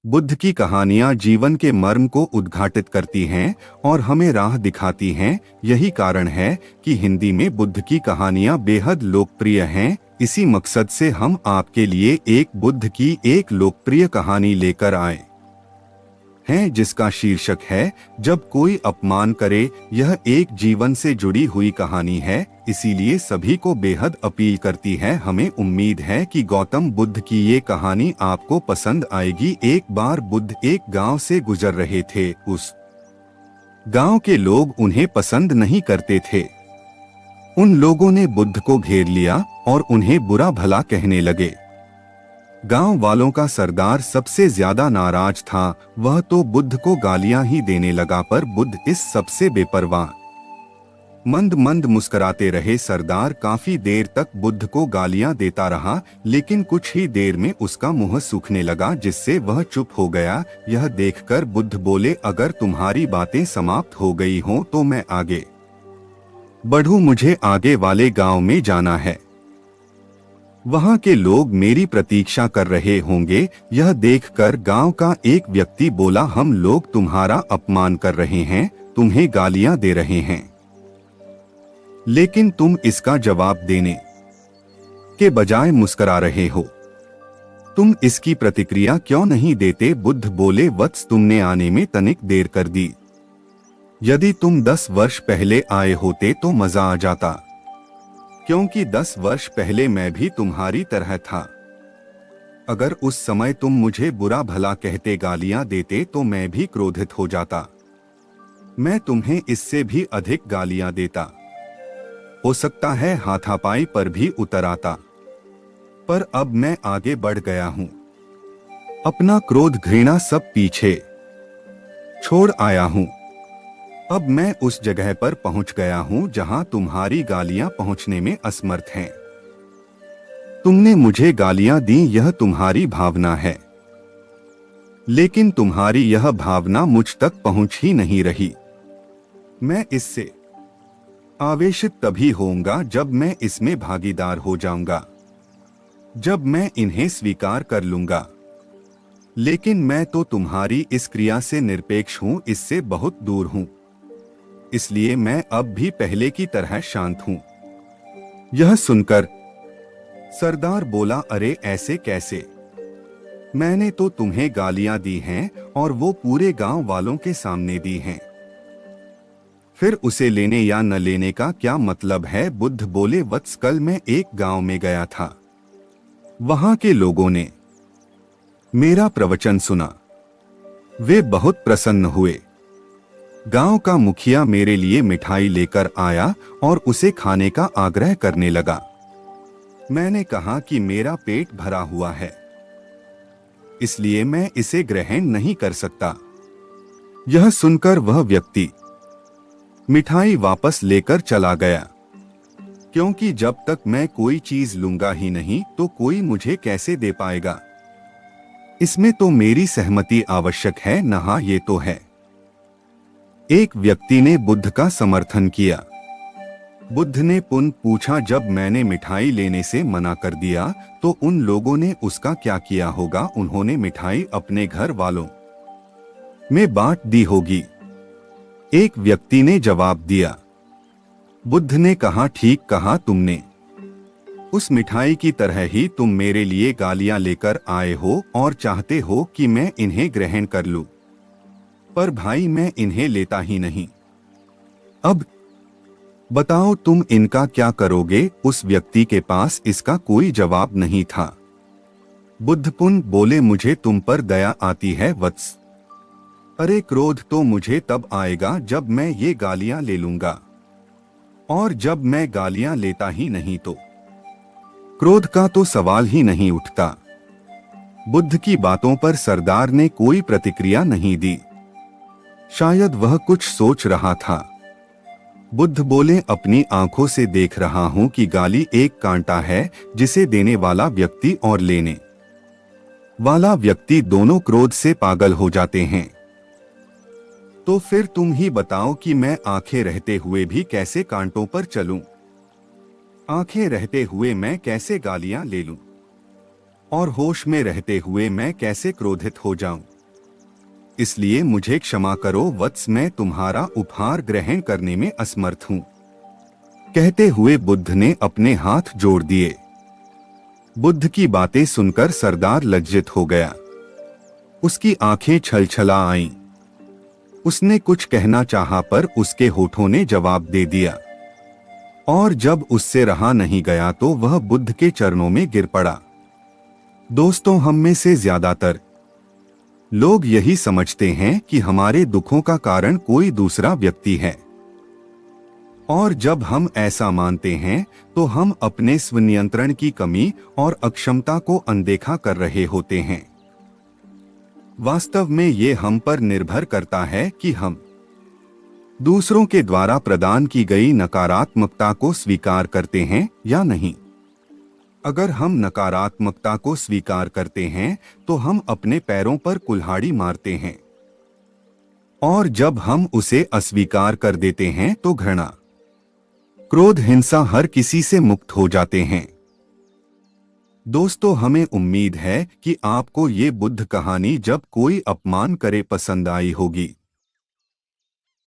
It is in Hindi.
बुद्ध की कहानियां जीवन के मर्म को उद्घाटित करती हैं और हमें राह दिखाती हैं। यही कारण है कि हिंदी में बुद्ध की कहानियां बेहद लोकप्रिय हैं। इसी मकसद से हम आपके लिए एक बुद्ध की एक लोकप्रिय कहानी लेकर आए हैं, जिसका शीर्षक है जब कोई अपमान करे। यह एक जीवन से जुड़ी हुई कहानी है, इसीलिए सभी को बेहद अपील करती है। हमें उम्मीद है कि गौतम बुद्ध की ये कहानी आपको पसंद आएगी। एक बार बुद्ध एक गांव से गुजर रहे थे। उस गांव के लोग उन्हें पसंद नहीं करते थे। उन लोगों ने बुद्ध को घेर लिया और उन्हें बुरा भला कहने लगे। गांव वालों का सरदार सबसे ज्यादा नाराज था। वह तो बुद्ध को गालियां ही देने लगा, पर बुद्ध इस सबसे बेपरवाह मंद मंद मुस्कुराते रहे। सरदार काफी देर तक बुद्ध को गालियां देता रहा, लेकिन कुछ ही देर में उसका मुंह सूखने लगा, जिससे वह चुप हो गया। यह देखकर बुद्ध बोले, अगर तुम्हारी बातें समाप्त हो गई हों तो मैं आगे बढ़ूं। मुझे आगे वाले गांव में जाना है। वहां के लोग मेरी प्रतीक्षा कर रहे होंगे। यह देखकर गांव का एक व्यक्ति बोला, हम लोग तुम्हारा अपमान कर रहे हैं, तुम्हें गालियां दे रहे हैं, लेकिन तुम इसका जवाब देने के बजाय मुस्कुरा रहे हो। तुम इसकी प्रतिक्रिया क्यों नहीं देते? बुद्ध बोले, वत्स, तुमने आने में तनिक देर कर दी। यदि तुम 10 वर्ष पहले आए होते तो मजा आ जाता, क्योंकि 10 वर्ष पहले मैं भी तुम्हारी तरह था। अगर उस समय तुम मुझे बुरा भला कहते, गालियां देते, तो मैं भी क्रोधित हो जाता। मैं तुम्हें इससे भी अधिक गालियां देता, हो सकता है हाथापाई पर भी उतर आता। पर अब मैं आगे बढ़ गया हूं। अपना क्रोध घृणा सब पीछे छोड़ आया हूं। अब मैं उस जगह पर पहुंच गया हूं जहां तुम्हारी गालियां पहुंचने में असमर्थ हैं। तुमने मुझे गालियां दी, यह तुम्हारी भावना है, लेकिन तुम्हारी यह भावना मुझ तक पहुंच ही नहीं रही। मैं इससे आवेशित तभी होऊंगा जब मैं इसमें भागीदार हो जाऊंगा, जब मैं इन्हें स्वीकार कर लूंगा। लेकिन मैं तो तुम्हारी इस क्रिया से निरपेक्ष हूं, इससे बहुत दूर हूं। इसलिए मैं अब भी पहले की तरह शांत हूं। यह सुनकर सरदार बोला, अरे ऐसे कैसे? मैंने तो तुम्हें गालियां दी हैं और वो पूरे गांव वालों के सामने दी हैं। फिर उसे लेने या न लेने का क्या मतलब है? बुद्ध बोले, वत्स, कल मैं एक गांव में गया था। वहां के लोगों ने मेरा प्रवचन सुना। वे बहुत प्रसन्न हुए। गांव का मुखिया मेरे लिए मिठाई लेकर आया और उसे खाने का आग्रह करने लगा। मैंने कहा कि मेरा पेट भरा हुआ है, इसलिए मैं इसे ग्रहण नहीं कर सकता। यह सुनकर वह व्यक्ति मिठाई वापस लेकर चला गया, क्योंकि जब तक मैं कोई चीज लूंगा ही नहीं तो कोई मुझे कैसे दे पाएगा? इसमें तो मेरी सहमति आवश्यक है, नहा ये तो है। एक व्यक्ति ने बुद्ध का समर्थन किया। बुद्ध ने पुनः पूछा, जब मैंने मिठाई लेने से मना कर दिया तो उन लोगों ने उसका क्या किया होगा? उन्होंने मिठाई अपने घर वालों में बांट दी होगी। एक व्यक्ति ने जवाब दिया। बुद्ध ने कहा, ठीक कहा तुमने। उस मिठाई की तरह ही तुम मेरे लिए गालियां लेकर आए हो और चाहते हो कि मैं इन्हें ग्रहण कर लूं। पर भाई, मैं इन्हें लेता ही नहीं। अब बताओ तुम इनका क्या करोगे? उस व्यक्ति के पास इसका कोई जवाब नहीं था। बुद्ध पुनः बोले, मुझे तुम पर दया आती है वत्स। अरे, क्रोध तो मुझे तब आएगा जब मैं ये गालियां ले लूंगा, और जब मैं गालियां लेता ही नहीं तो क्रोध का तो सवाल ही नहीं उठता। बुद्ध की बातों पर सरदार ने कोई प्रतिक्रिया नहीं दी। शायद वह कुछ सोच रहा था। बुद्ध बोले, अपनी आंखों से देख रहा हूं कि गाली एक कांटा है जिसे देने वाला व्यक्ति और लेने वाला व्यक्ति दोनों क्रोध से पागल हो जाते हैं। तो फिर तुम ही बताओ कि मैं आंखें रहते हुए भी कैसे कांटों पर चलूं? आंखें रहते हुए मैं कैसे गालियां ले लूं? और होश में रहते हुए मैं कैसे क्रोधित हो जाऊं? इसलिए मुझे क्षमा करो वत्स, मैं तुम्हारा उपहार ग्रहण करने में असमर्थ हूँ। कहते हुए बुद्ध ने अपने हाथ जोड़ दिए। बुद्ध की बातें सुनकर सरदार लज्जित हो गया। उसकी आंखें छलछला आईं। उसने कुछ कहना चाहा पर उसके होठों ने जवाब दे दिया, और जब उससे रहा नहीं गया तो वह बुद्ध के चरणों में गिर पड़ा। दोस्तों, हम में से ज्यादातर लोग यही समझते हैं कि हमारे दुखों का कारण कोई दूसरा व्यक्ति है, और जब हम ऐसा मानते हैं तो हम अपने स्वनियंत्रण की कमी और अक्षमता को अनदेखा कर रहे होते हैं। वास्तव में ये हम पर निर्भर करता है कि हम दूसरों के द्वारा प्रदान की गई नकारात्मकता को स्वीकार करते हैं या नहीं। अगर हम नकारात्मकता को स्वीकार करते हैं तो हम अपने पैरों पर कुल्हाड़ी मारते हैं, और जब हम उसे अस्वीकार कर देते हैं तो घृणा, क्रोध, हिंसा हर किसी से मुक्त हो जाते हैं। दोस्तों, हमें उम्मीद है कि आपको ये बुद्ध कहानी जब कोई अपमान करे पसंद आई होगी।